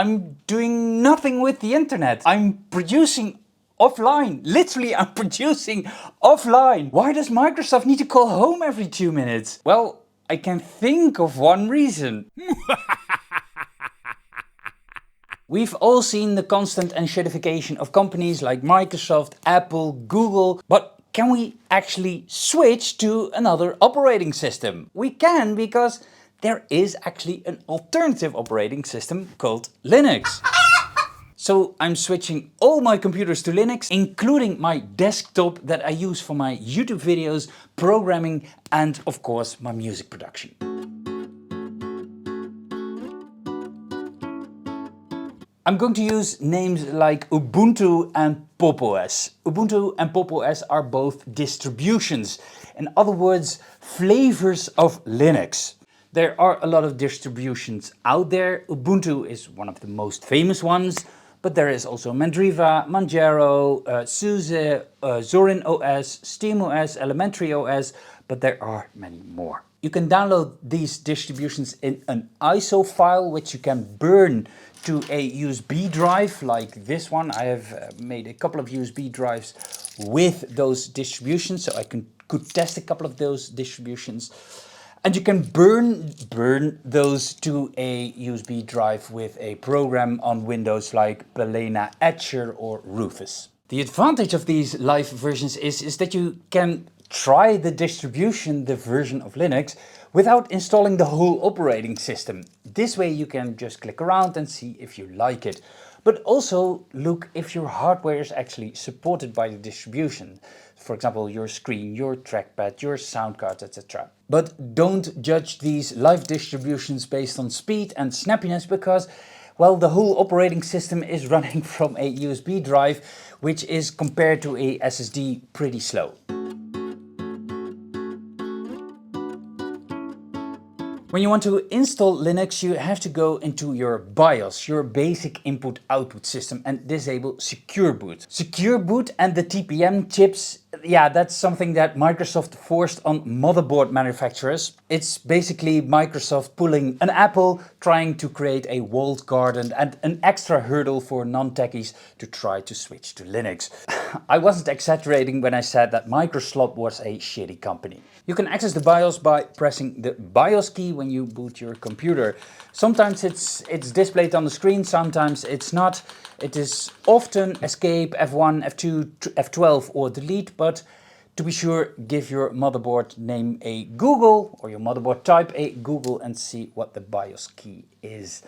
I'm doing nothing with the internet. I'm producing offline. Literally, I'm producing offline. Why does Microsoft need to call home every 2 minutes? Well, I can think of one reason. We've all seen the constant enshittification of companies like Microsoft, Apple, Google, but can we actually switch to another operating system? We can, because there is actually an alternative operating system called Linux. So I'm switching all my computers to Linux, including my desktop that I use for my YouTube videos, programming, and of course my music production. I'm going to use names like Ubuntu and Pop! OS. Ubuntu and Pop! OS are both distributions. In other words, flavors of Linux. There are a lot of distributions out there. Ubuntu is one of the most famous ones, but there is also Mandriva, Manjaro, SUSE, Zorin OS, Steam OS, Elementary OS, but there are many more. You can download these distributions in an ISO file, which you can burn to a USB drive like this one. I have made a couple of USB drives with those distributions, so I could test a couple of those distributions. And you can burn those to a USB drive with a program on Windows like Balena Etcher or Rufus. The advantage of these live versions is that you can try the distribution, the version of Linux, without installing the whole operating system. This way you can just click around and see if you like it. But also look if your hardware is actually supported by the distribution. For example, your screen, your trackpad, your sound card, etc. But don't judge these live distributions based on speed and snappiness, because, well, the whole operating system is running from a USB drive, which is compared to a SSD pretty slow. When you want to install Linux, you have to go into your BIOS, your basic input-output system, and disable Secure Boot. Secure Boot and the TPM chips, yeah, that's something that Microsoft forced on motherboard manufacturers. It's basically Microsoft pulling an apple, trying to create a walled garden and an extra hurdle for non-techies to try to switch to Linux. I wasn't exaggerating when I said that Microsoft was a shitty company. You can access the BIOS by pressing the BIOS key when you boot your computer. Sometimes it's displayed on the screen, sometimes it's not. It is often escape, F1, F2, F12 or delete, but to be sure, give your motherboard name a Google, or your motherboard type a Google, and see what the BIOS key is.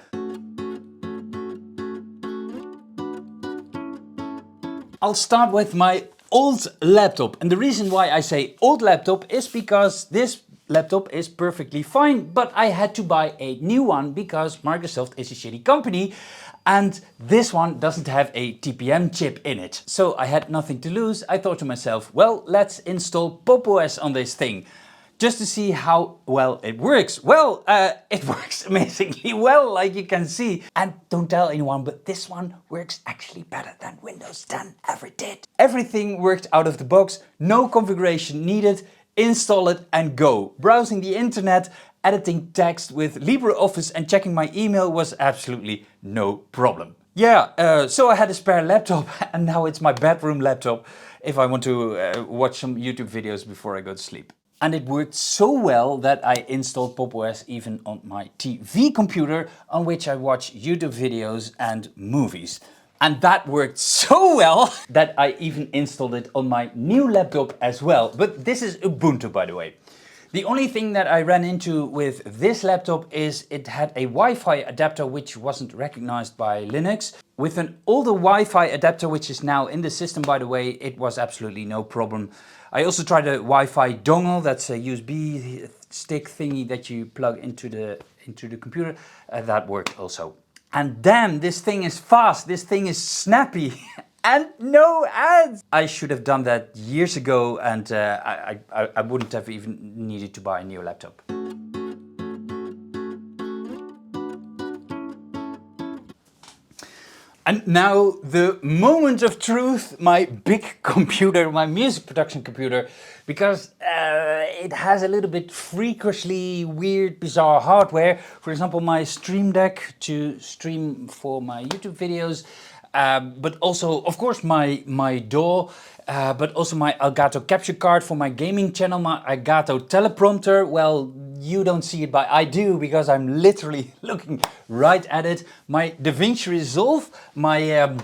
I'll start with my old laptop, and the reason why I say old laptop is because this laptop is perfectly fine, but I had to buy a new one because Microsoft is a shitty company and this one doesn't have a TPM chip in it. So I had nothing to lose. I thought to myself, well, let's install Pop! OS on this thing, just to see how well it works. Well, it works amazingly well, like you can see. And don't tell anyone, but this one works actually better than Windows 10 ever did. Everything worked out of the box, no configuration needed. Install it and go. Browsing the internet, editing text with LibreOffice and checking my email was absolutely no problem. Yeah, so I had a spare laptop and now it's my bedroom laptop if I want to watch some YouTube videos before I go to sleep. And it worked so well that I installed Pop! OS even on my TV computer, on which I watch YouTube videos and movies. And that worked so well that I even installed it on my new laptop as well. But this is Ubuntu, by the way. The only thing that I ran into with this laptop is it had a Wi-Fi adapter which wasn't recognized by Linux. With an older Wi-Fi adapter, which is now in the system, by the way, it was absolutely no problem. I also tried a Wi-Fi dongle, that's a USB stick thingy that you plug into the computer. That worked also. And damn, this thing is fast, this thing is snappy, and no ads! I should have done that years ago, and I wouldn't have even needed to buy a new laptop. And now the moment of truth, my big computer, my music production computer, because it has a little bit freakishly weird, bizarre hardware. For example, my Stream Deck to stream for my YouTube videos, but also, of course, my DAW, but also my Elgato capture card for my gaming channel, my Elgato teleprompter. Well, you don't see it, but I do, because I'm literally looking right at it. My DaVinci Resolve, my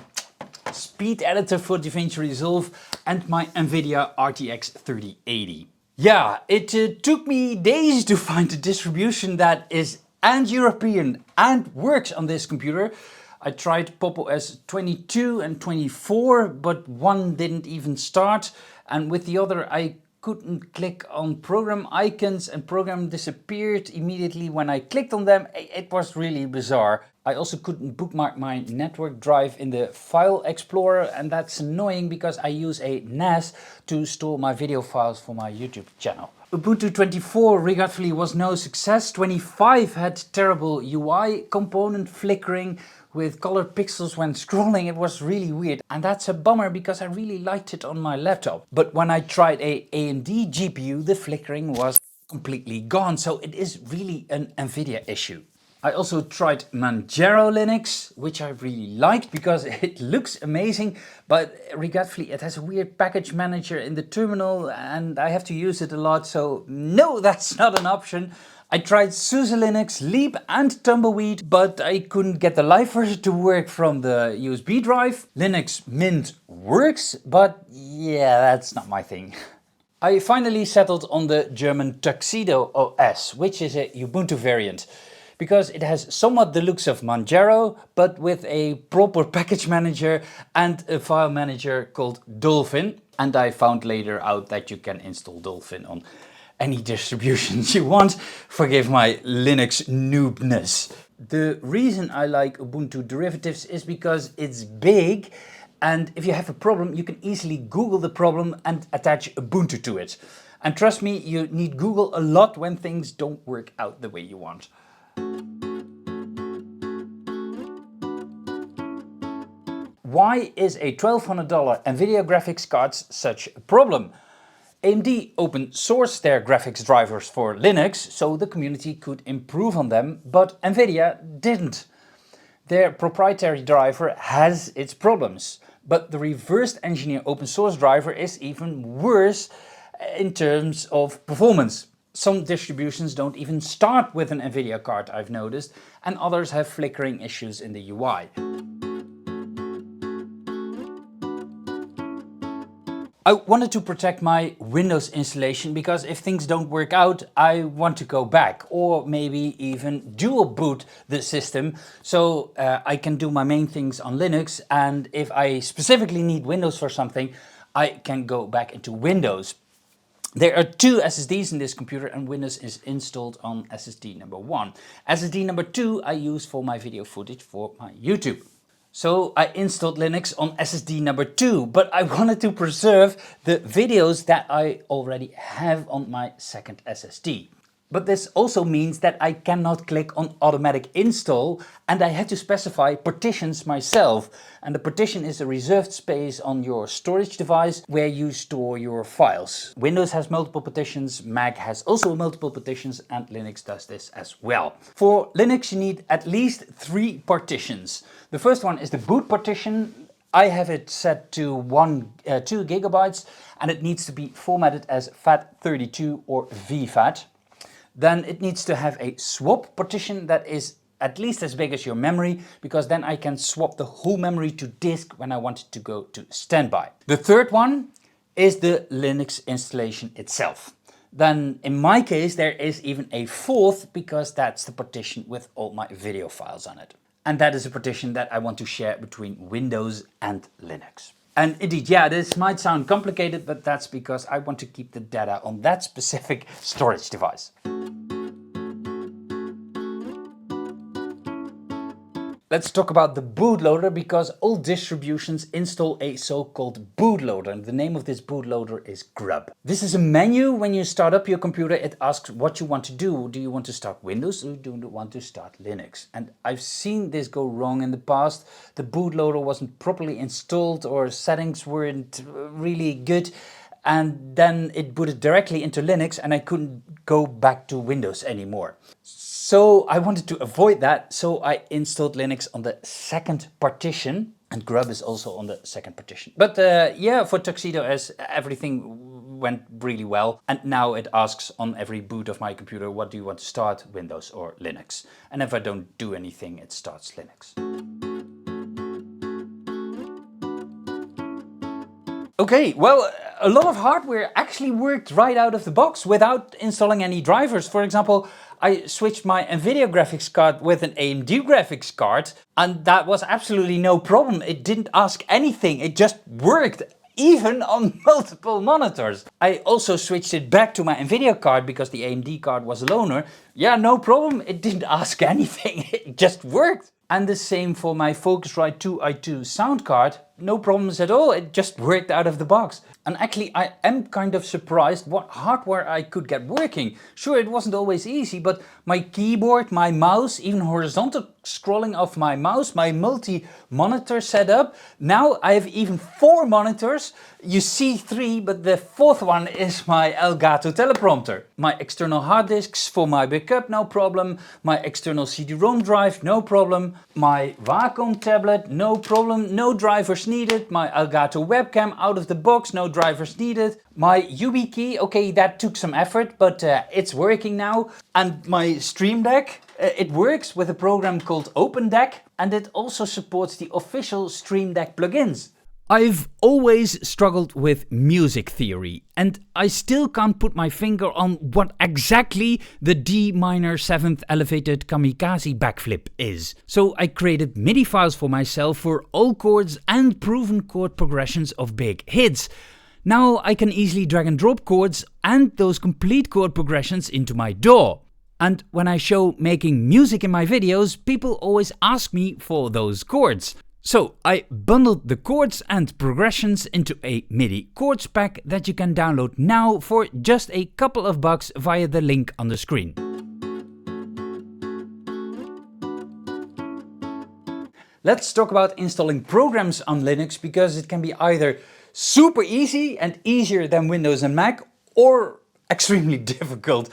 speed editor for DaVinci Resolve, and my NVidia RTX 3080. Yeah, it took me days to find a distribution that is and European and works on this computer. I tried Pop! OS 22 and 24, but one didn't even start, and with the other I couldn't click on program icons, and program disappeared immediately when I clicked on them. It was really bizarre. I also couldn't bookmark my network drive in the file explorer, and that's annoying because I use a NAS to store my video files for my YouTube channel. Ubuntu 24 regretfully was no success. 25 had terrible UI, component flickering with colored pixels when scrolling. It was really weird, and that's a bummer because I really liked it on my laptop. But when I tried a AMD GPU, the flickering was completely gone, so it is really an NVIDIA issue. I also tried Manjaro Linux, which I really liked because it looks amazing, but regretfully it has a weird package manager in the terminal and I have to use it a lot, so no, that's not an option. I tried SUSE Linux, Leap and Tumbleweed, but I couldn't get the live version to work from the USB drive. Linux Mint works, but yeah, that's not my thing. I finally settled on the German Tuxedo OS, which is a Ubuntu variant, because it has somewhat the looks of Manjaro, but with a proper package manager and a file manager called Dolphin. And I found later out that you can install Dolphin on any distributions you want. Forgive my Linux noobness. The reason I like Ubuntu derivatives is because it's big, and if you have a problem, you can easily Google the problem and attach Ubuntu to it. And trust me, you need Google a lot when things don't work out the way you want. Why is a $1,200 NVIDIA graphics card such a problem? AMD open sourced their graphics drivers for Linux so the community could improve on them, but NVIDIA didn't. Their proprietary driver has its problems, but the reversed engineer open source driver is even worse in terms of performance. Some distributions don't even start with an NVIDIA card, I've noticed, and others have flickering issues in the UI. I wanted to protect my Windows installation because if things don't work out, I want to go back or maybe even dual boot the system so I can do my main things on Linux, and if I specifically need Windows for something, I can go back into Windows. There are two SSDs in this computer and Windows is installed on SSD number 1. SSD number 2 I use for my video footage for my YouTube. So I installed Linux on SSD number 2, but I wanted to preserve the videos that I already have on my second SSD. But this also means that I cannot click on automatic install and I have to specify partitions myself. And the partition is a reserved space on your storage device where you store your files. Windows has multiple partitions, Mac has also multiple partitions, and Linux does this as well. For Linux you need at least 3 partitions. The first one is the boot partition. I have it set to 2 gigabytes and it needs to be formatted as FAT32 or VFAT. Then it needs to have a swap partition that is at least as big as your memory, because then I can swap the whole memory to disk when I want it to go to standby. The third one is the Linux installation itself. Then in my case there is even a fourth, because that's the partition with all my video files on it. And that is a partition that I want to share between Windows and Linux. And indeed, yeah, this might sound complicated, but that's because I want to keep the data on that specific storage device. Let's talk about the bootloader, because all distributions install a so-called bootloader, and the name of this bootloader is Grub. This is a menu. When you start up your computer, it asks what you want to do. Do you want to start Windows or do you want to start Linux? And I've seen this go wrong in the past. The bootloader wasn't properly installed or settings weren't really good, and then it booted directly into Linux and I couldn't go back to Windows anymore. So I wanted to avoid that, so I installed Linux on the second partition, and Grub is also on the second partition. But yeah, for Tuxedo S, everything went really well. And now it asks on every boot of my computer, what do you want to start, Windows or Linux? And if I don't do anything, it starts Linux. Okay, well, a lot of hardware actually worked right out of the box without installing any drivers. For example, I switched my NVIDIA graphics card with an AMD graphics card, and that was absolutely no problem. It didn't ask anything, it just worked, even on multiple monitors. I also switched it back to my NVIDIA card because the AMD card was a loaner. Yeah, no problem, it didn't ask anything, it just worked. And the same for my Focusrite 2i2 sound card. No problems at all, it just worked out of the box. And actually I am kind of surprised what hardware I could get working. Sure, it wasn't always easy, but my keyboard, my mouse, even horizontal scrolling of my mouse, my multi-monitor setup. Now I have even 4 monitors. You see 3, but the 4th one is my Elgato teleprompter. My external hard disks for my backup, no problem. My external CD-ROM drive, no problem. My Wacom tablet, no problem, no drivers needed. My Elgato webcam out of the box, no drivers needed. My YubiKey, okay, that took some effort, but it's working now. And my Stream Deck, it works with a program called Open Deck, and it also supports the official Stream Deck plugins. I've always struggled with music theory, and I still can't put my finger on what exactly the D minor 7th elevated kamikaze backflip is. So I created MIDI files for myself for all chords and proven chord progressions of big hits. Now I can easily drag and drop chords and those complete chord progressions into my DAW. And when I show making music in my videos, people always ask me for those chords. So I bundled the chords and progressions into a MIDI chords pack that you can download now for just a couple of bucks via the link on the screen. Let's talk about installing programs on Linux, because it can be either super easy and easier than Windows and Mac, or extremely difficult.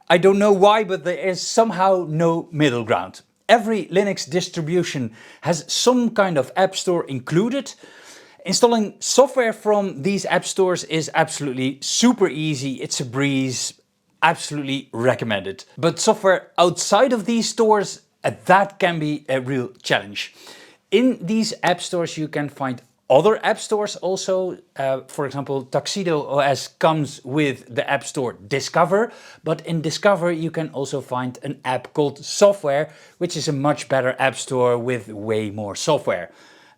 I don't know why, but there is somehow no middle ground. Every Linux distribution has some kind of app store included. Installing software from these app stores is absolutely super easy. It's a breeze, absolutely recommended. But software outside of these stores, that can be a real challenge. In these app stores you can find other app stores also. For example, Tuxedo OS comes with the app store Discover, but in Discover you can also find an app called Software, which is a much better app store with way more software.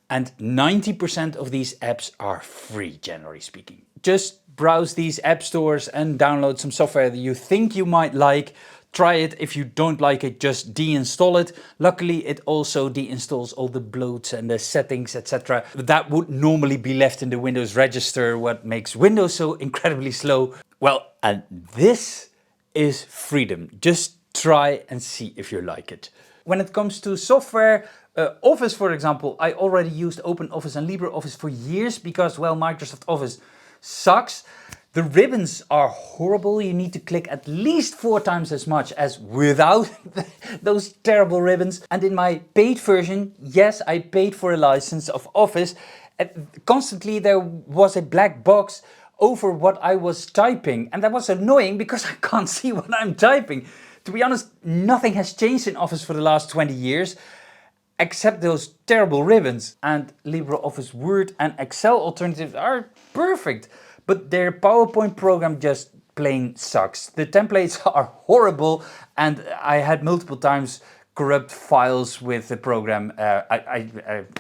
And 90% of these apps are free, generally speaking. Just browse these app stores and download some software that you think you might like. Try it. If you don't like it, just deinstall it. Luckily, it also deinstalls all the bloats and the settings, etc. That would normally be left in the Windows register, what makes Windows so incredibly slow. Well, and this is freedom. Just try and see if you like it. When it comes to software, Office, for example, I already used OpenOffice and LibreOffice for years because, well, Microsoft Office sucks. The ribbons are horrible. You need to click at least 4 times as much as without those terrible ribbons. And in my paid version, yes, I paid for a license of Office. Constantly there was a black box over what I was typing. And that was annoying because I can't see what I'm typing. To be honest, nothing has changed in Office for the last 20 years. Except those terrible ribbons. And LibreOffice Word and Excel alternatives are perfect. But their PowerPoint program just plain sucks. The templates are horrible, and I had multiple times corrupt files with the program.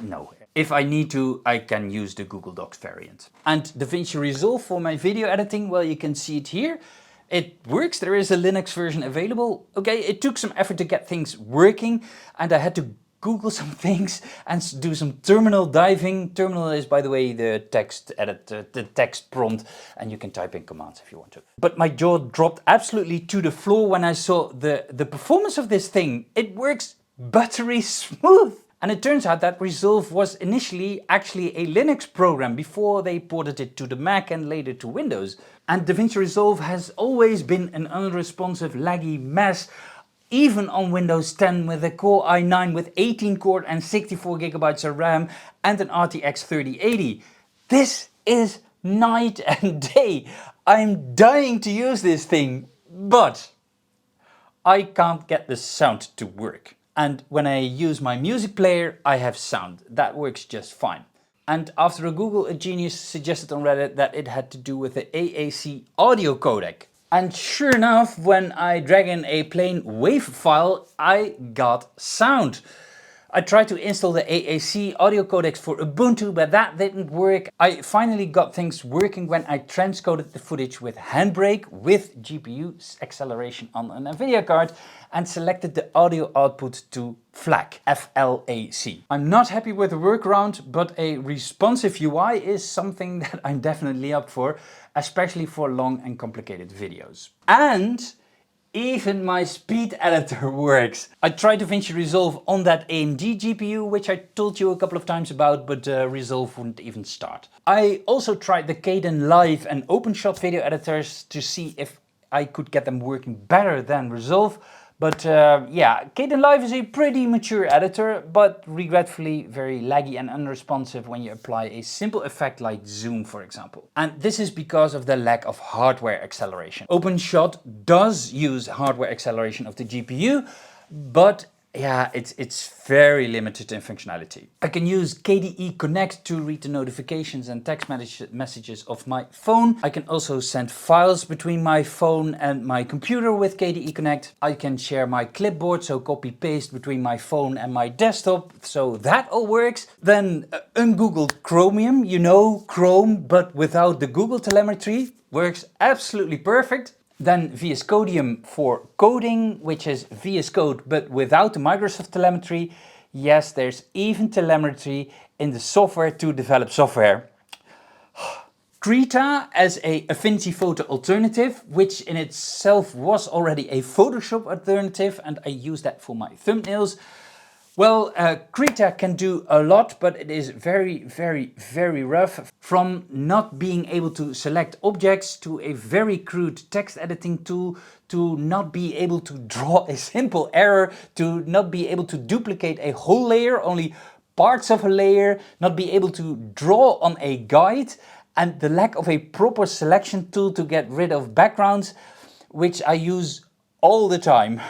No. If I need to, I can use the Google Docs variant. And DaVinci Resolve for my video editing, well, you can see it here. It works, there is a Linux version available. Okay, it took some effort to get things working, and I had to Google some things and do some terminal diving. Terminal is, by the way, the text editor, the text prompt, and you can type in commands if you want to. But my jaw dropped absolutely to the floor when I saw the performance of this thing. It works buttery smooth. And it turns out that Resolve was initially actually a Linux program before they ported it to the Mac and later to Windows. And DaVinci Resolve has always been an unresponsive, laggy mess, even on Windows 10 with a Core i9 with 18 core and 64 gigabytes of RAM and an RTX 3080. This is night and day. I'm dying to use this thing, but I can't get the sound to work. And when I use my music player, I have sound. That works just fine. And after a Google, a genius suggested on Reddit that it had to do with the AAC audio codec. And sure enough, when I drag in a plain WAV file, I got sound. I tried to install the AAC audio codecs for Ubuntu, but that didn't work. I finally got things working when I transcoded the footage with Handbrake with GPU acceleration on an NVIDIA card and selected the audio output to FLAC, F-L-A-C. I'm not happy with the workaround, but a responsive UI is something that I'm definitely up for, especially for long and complicated videos. And even my speed editor works. I tried DaVinci Resolve on that AMD GPU, which I told you a couple of times about, but Resolve wouldn't even start. I also tried the Kdenlive and OpenShot video editors to see if I could get them working better than Resolve. But yeah, Kdenlive is a pretty mature editor, but regretfully very laggy and unresponsive when you apply a simple effect like zoom, for example. And this is because of the lack of hardware acceleration. OpenShot does use hardware acceleration of the GPU, but yeah, it's very limited in functionality. I can use KDE Connect to read the notifications and text messages of my phone. I can also send files between my phone and my computer with KDE Connect. I can share my clipboard, so copy paste between my phone and my desktop, so that all works. Then ungoogled Chromium, you know, Chrome, but without the Google telemetry, works absolutely perfect. Then VS Codium for coding, which is VS Code but without the Microsoft telemetry. Yes, there's even telemetry in the software to develop software. Krita as a Affinity Photo alternative, which in itself was already a Photoshop alternative, and I use that for my thumbnails. Well, Krita can do a lot, but it is very rough. From not being able to select objects to a very crude text editing tool, to not be able to draw a simple error, to not be able to duplicate a whole layer, only parts of a layer, not be able to draw on a guide, and the lack of a proper selection tool to get rid of backgrounds, which I use all the time,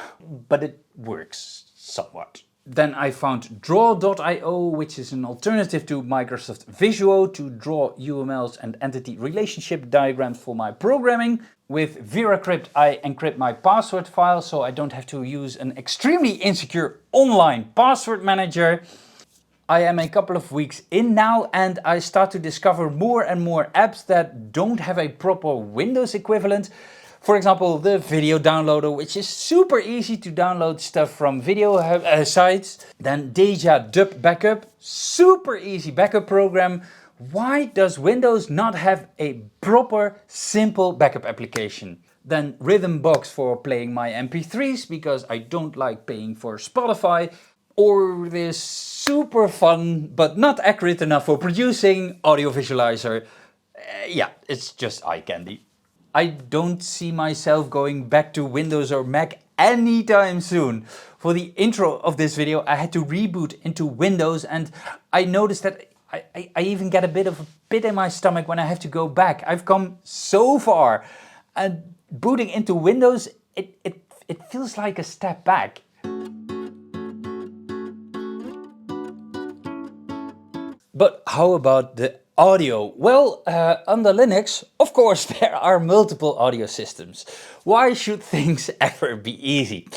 but it works somewhat. Then I found Draw.io, which is an alternative to Microsoft Visio to draw UMLs and entity relationship diagrams for my programming. With VeraCrypt, I encrypt my password file, so I don't have to use an extremely insecure online password manager. I am a couple of weeks in now, and I start to discover more and more apps that don't have a proper Windows equivalent. For example, the video downloader, which is super easy to download stuff from video sites. Then Deja Dub Backup, super easy backup program. Why does Windows not have a proper, simple backup application? Then Rhythmbox for playing my MP3s, because I don't like paying for Spotify. Or this super fun, but not accurate enough for producing audio visualizer. Yeah, it's just eye candy. I don't see myself going back to Windows or Mac anytime soon. For the intro of this video, I had to reboot into Windows, and I noticed that I even get a bit of a pit in my stomach when I have to go back. I've come so far, and booting into Windows, it feels like a step back. But how about the audio? Well, under Linux, of course, there are multiple audio systems. Why should things ever be easy?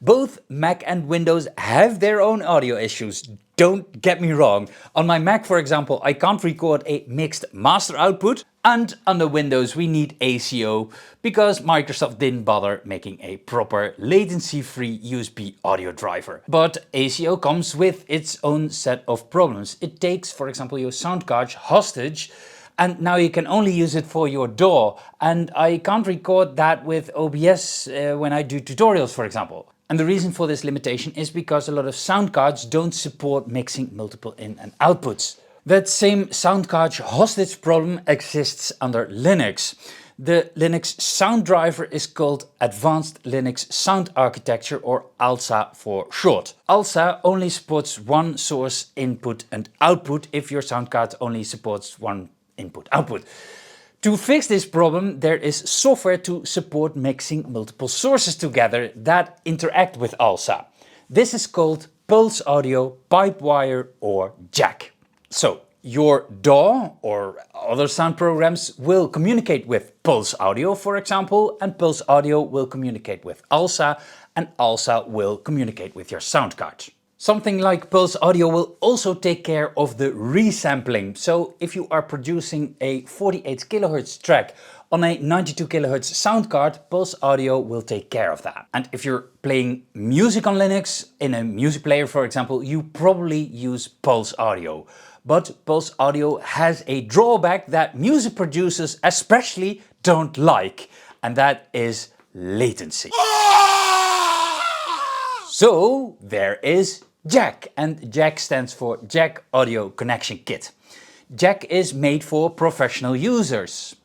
Both Mac and Windows have their own audio issues, don't get me wrong. On my Mac, for example, I can't record a mixed master output. And under Windows we need ACO because Microsoft didn't bother making a proper latency-free USB audio driver. But ACO comes with its own set of problems. It takes, for example, your sound card hostage, and now you can only use it for your DAW. And I can't record that with OBS when I do tutorials, for example. And the reason for this limitation is because a lot of sound cards don't support mixing multiple in and outputs. That same sound card hostage problem exists under Linux. The Linux sound driver is called Advanced Linux Sound Architecture, or ALSA for short. ALSA only supports one source input and output if your sound card only supports one input-output. To fix this problem, there is software to support mixing multiple sources together that interact with ALSA. This is called Pulse Audio, Pipewire or Jack. So your DAW or other sound programs will communicate with Pulse Audio, for example, and Pulse Audio will communicate with ALSA, and ALSA will communicate with your sound card. Something like Pulse Audio will also take care of the resampling. So if you are producing a 48 kHz track on a 92 kHz sound card, Pulse Audio will take care of that. And if you're playing music on Linux, in a music player for example, you probably use Pulse Audio. But Pulse Audio has a drawback that music producers especially don't like, and that is latency. So there is Jack, and Jack stands for Jack Audio Connection Kit. Jack is made for professional users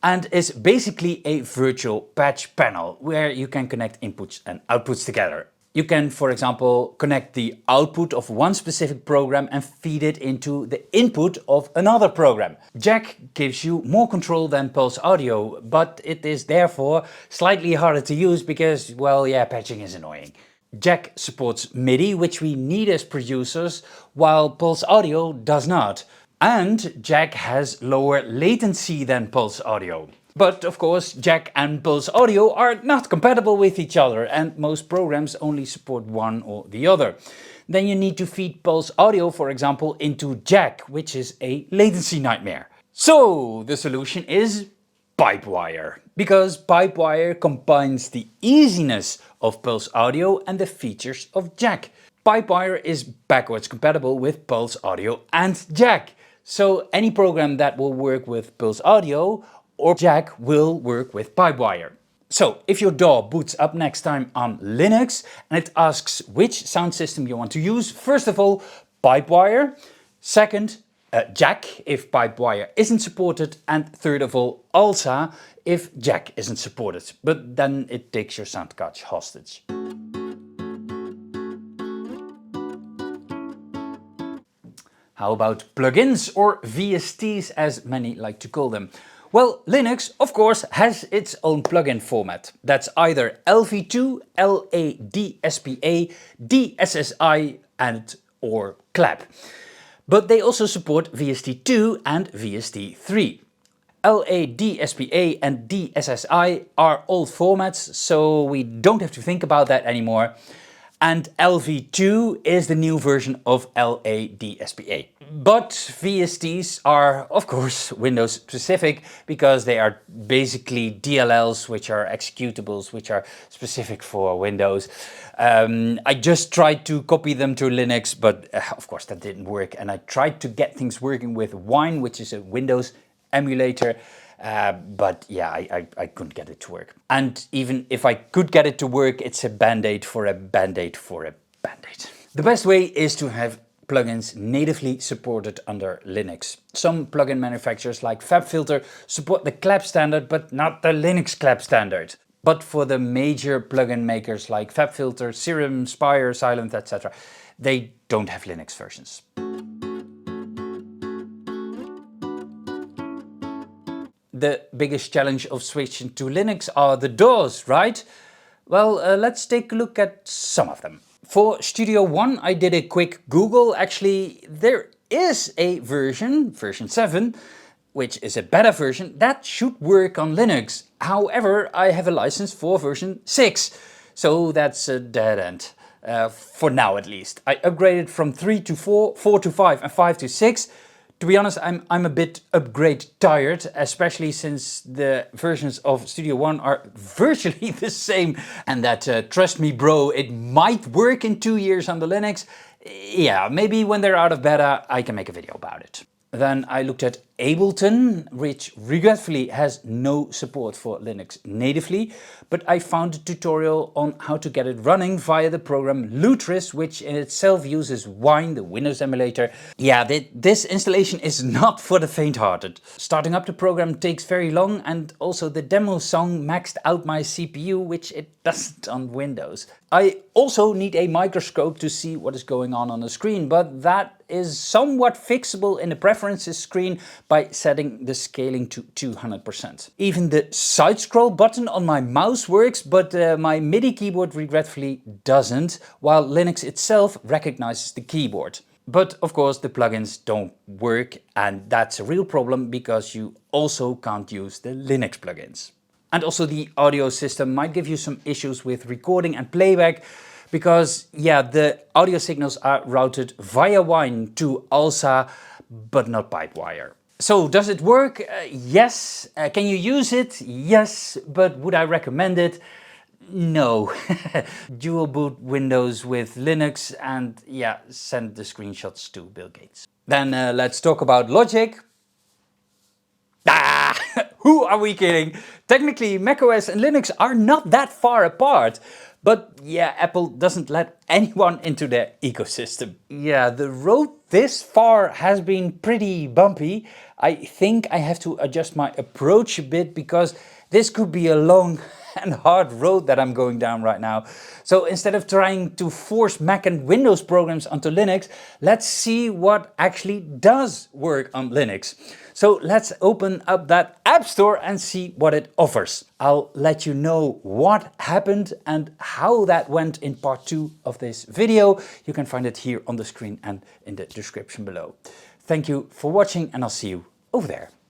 and is basically a virtual patch panel where you can connect inputs and outputs together. You can, for example, connect the output of one specific program and feed it into the input of another program. Jack gives you more control than Pulse Audio, but it is therefore slightly harder to use because, well, yeah, patching is annoying. Jack supports Midi, which we need as producers, while Pulse Audio does not. And Jack has lower latency you than Pulse Audio. But of course, Jack and Pulse Audio are not compatible with each other, and most programs only support one or the other. Then you need to feed Pulse Audio, for example, into Jack, which is a latency nightmare. So the solution is Pipewire, because Pipewire combines the easiness of Pulse Audio and the features of Jack. Pipewire is backwards compatible with Pulse Audio and Jack. So any program that will work with Pulse Audio or Jack will work with Pipewire. So if your DAW boots up next time on Linux and it asks which sound system you want to use, first of all, Pipewire. Second, Jack if Pipewire isn't supported, and third of all, ALSA if Jack isn't supported, but then it takes your sound card hostage. How about plugins, or VSTs as many like to call them? Well, Linux, of course, has its own plugin format. That's either LV2, LADSPA, DSSI and or clap. But they also support VST2 and VST3. LADSPA and DSSI are old formats, so we don't have to think about that anymore. And LV2 is the new version of LADSPA. But VSTs are, of course, Windows specific, because they are basically DLLs, which are executables, which are specific for Windows. I just tried to copy them to Linux, but of course that didn't work. And I tried to get things working with Wine, which is a Windows emulator. But yeah, I couldn't get it to work. And even if I could get it to work, it's a band-aid for a band-aid for a band-aid. The best way is to have plugins natively supported under Linux. Some plugin manufacturers like FabFilter support the clap standard, but not the Linux clap standard. But for the major plugin makers like FabFilter, Serum, Spire, Silent, etc., they don't have Linux versions. The biggest challenge of switching to Linux are the DAWs, right? Well, let's take a look at some of them. For Studio One, I did a quick Google. Actually, there is a version 7, which is a beta version, that should work on Linux. However, I have a license for version 6, so that's a dead end. For now at least. I upgraded from 3 to 4, 4 to 5 and 5 to 6. To be honest, I'm a bit upgrade tired, especially since the versions of Studio One are virtually the same. And that, trust me bro, it might work in 2 years on the Linux. Yeah, maybe when they're out of beta, I can make a video about it. Then I looked at Ableton, which regretfully has no support for Linux natively, but I found a tutorial on how to get it running via the program Lutris, which in itself uses Wine, the Windows emulator. Yeah, this installation is not for the faint-hearted. Starting up the program takes very long, and also the demo song maxed out my CPU, which it doesn't on Windows. I also need a microscope to see what is going on the screen, but that is somewhat fixable in the preferences screen by setting the scaling to 200%. Even the side scroll button on my mouse works, but my Midi keyboard regretfully doesn't, while Linux itself recognizes the keyboard. But of course the plugins don't work, and that's a real problem because you also can't use the Linux plugins. And also the audio system might give you some issues with recording and playback, because yeah, the audio signals are routed via Wine to ALSA, but not Pipewire. So does it work? Yes. Can you use it? Yes. But would I recommend it? No. Dual boot Windows with Linux, and yeah, send the screenshots to Bill Gates. Then let's talk about Logic. Who are we kidding? Technically, macOS and Linux are not that far apart. But yeah, Apple doesn't let anyone into their ecosystem. Yeah, the road this far has been pretty bumpy. I think I have to adjust my approach a bit, because this could be a long and hard road that I'm going down right now. So instead of trying to force Mac and Windows programs onto Linux, let's see what actually does work on Linux. So let's open up that App Store and see what it offers. I'll let you know what happened and how that went in part 2 of this video. You can find it here on the screen and in the description below. Thank you for watching, and I'll see you over there.